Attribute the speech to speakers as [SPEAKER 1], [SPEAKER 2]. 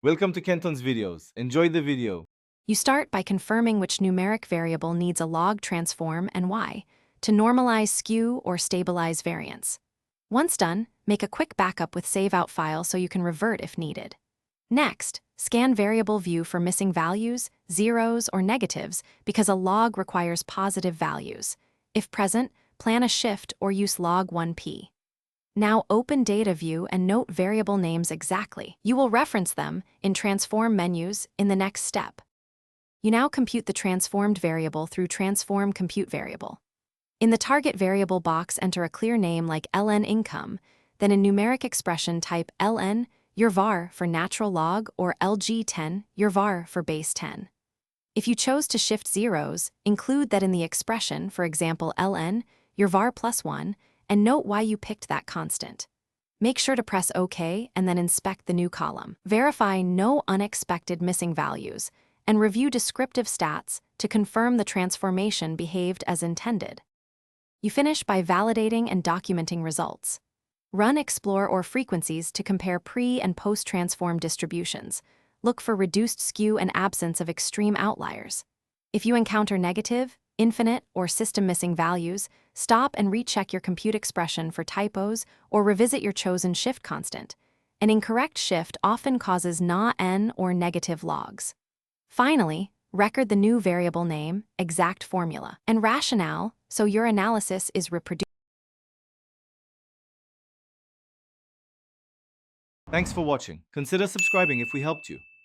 [SPEAKER 1] Welcome to Kenton's videos. Enjoy the video.
[SPEAKER 2] You start by confirming which numeric variable needs a log transform and why, to normalize skew or stabilize variance. Once done, make a quick backup with save-out file so you can revert if needed. Next, scan variable view for missing values, zeros, or negatives because a log requires positive values. If present, plan a shift or use log 1p. Now open Data View and note variable names exactly. You will reference them in Transform menus in the next step. You now compute the transformed variable through Transform Compute Variable. In the target variable box, enter a clear name like ln income, then in numeric expression type ln your var for natural log or lg10 your var for base 10. If you chose to shift zeros, include that in the expression, for example ln your var plus 1, and note why you picked that constant. Make sure to press OK and then inspect the new column. Verify no unexpected missing values, and review descriptive stats to confirm the transformation behaved as intended. You finish by validating and documenting results. Run explore or frequencies to compare pre- and post-transform distributions. Look for reduced skew and absence of extreme outliers. If you encounter negative, infinite, or system missing values, stop and recheck your compute expression for typos or revisit your chosen shift constant. An incorrect shift often causes NaN or negative logs. Finally, record the new variable name, exact formula, and rationale so your analysis is reproducible.
[SPEAKER 1] Thanks for watching. Consider subscribing if we helped you.